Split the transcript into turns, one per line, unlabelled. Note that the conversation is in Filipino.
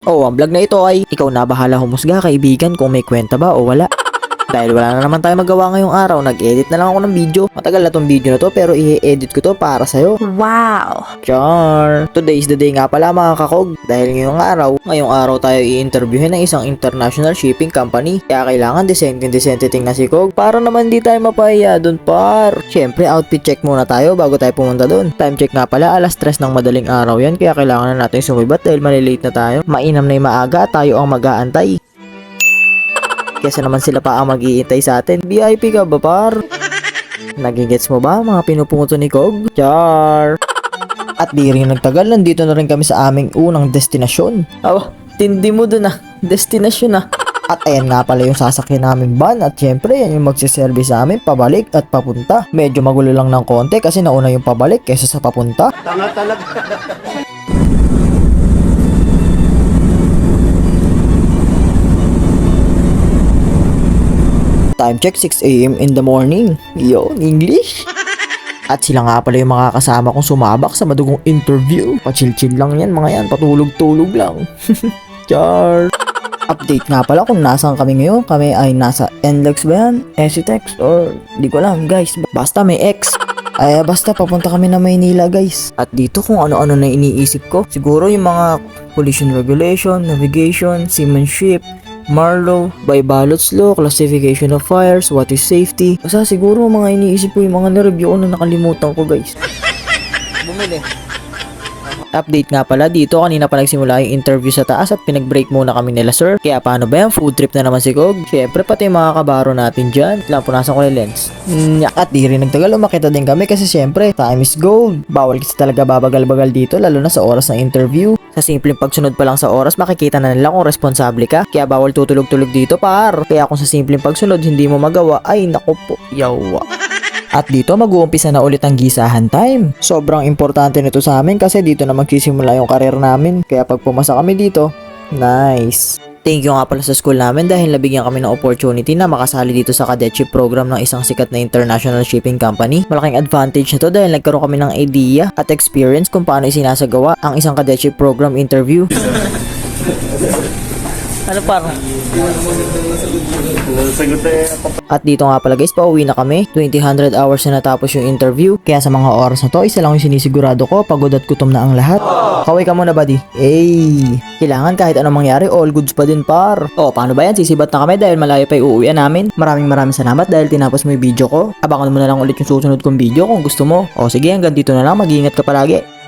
Ang vlog na ito ay ikaw na bahala humusga kaibigan kung may kwenta ba o wala. Dahil wala na naman tayo magawa ngayong araw, nag-edit na lang ako ng video. Matagal na tong video na to pero i-edit ko to para sa'yo.
Wow!
Char! Today is the day nga pala mga kakog. Dahil ngayong araw tayo i-interviewin ng isang international shipping company. Kaya kailangan decente tingnan si Kog para naman di tayo mapahiya dun par. Syempre outfit check muna tayo bago tayo pumunta dun. Time check nga pala, alas 3 ng madaling araw yan. Kaya kailangan na natin sumibat dahil malilate na tayo. Mainam na yung maaga at tayo ang mag-aantay. Kesa naman sila pa ang mag-iintay sa atin. VIP ka ba par? Nagigets mo ba mga pinupunto ni Kog? Char! At di rin nagtagal, nandito na rin kami sa aming unang destinasyon. Tindi mo dun destinasyon At ayan nga pala yung sasakyan namin van at syempre yan yung magsiservice sa amin pabalik at papunta. Medyo magulo lang ng konti kasi nauna yung pabalik kesa sa papunta.
Tanga talaga.
Time check 6 AM in the morning. English? At sila nga pala yung mga kasama kong sumabak sa madugong interview. Pa-chill-chill lang yan mga yan, patulog-tulog lang. Char! Update nga pala kung nasaan kami ngayon. Kami ay nasa NLEX ba yan? SCTEX? Or di ko alam guys. Basta may X. Basta papunta kami na Maynila guys. At dito kung ano-ano na iniisip ko. Siguro yung mga collision regulation, navigation, seamanship, Marlowe, by ballots law, classification of fires, what is safety. Basta siguro mga iniisip ko yung mga na-review ko na nakalimutan ko guys. Bumili. Update nga pala dito, kanina pa nagsimula yung interview sa taas at pinag-break muna kami nila sir. Kaya paano ba yan? Food trip na naman si Kog. Syempre pati yung mga kabaro natin dyan. Lang punasan ko yung lens. At di rin nagtagal, umakita din kami kasi syempre time is gold. Bawal kasi talaga babagal-bagal dito lalo na sa oras ng interview. Sa simpleng pagsunod pa lang sa oras makikita na nila kung responsable ka. Kaya bawal tutulog-tulog dito par. Kaya kung sa simpleng pagsunod hindi mo magawa, ay naku po, yawa. At dito mag-uumpisa na ulit ang gisahan time. Sobrang importante nito sa amin kasi dito na magsisimula yung karir namin. Kaya pag pumasa kami dito, nice. Thank you nga pala sa school namin dahil nabigyan kami ng opportunity na makasali dito sa cadetship program ng isang sikat na international shipping company. Malaking advantage na to dahil nagkaroon kami ng idea at experience kung paano isinasagawa ang isang cadetship program interview. Ano parang? At dito nga pala guys, pauwi na kami. 200 hours na natapos yung interview. Kaya sa mga oras na to, isa lang yung sinisigurado ko, pagod at gutom na ang lahat. Kaway ka muna buddy. Kailangan kahit anong mangyari, all goods pa din par. Paano ba yan? Sisibat na kami dahil malayo pa yung uuwian namin. Maraming salamat dahil tinapos mo yung video ko. Abangan mo na lang ulit yung susunod kong video kung gusto mo. Sige, hanggang dito na lang. Mag-iingat ka palagi.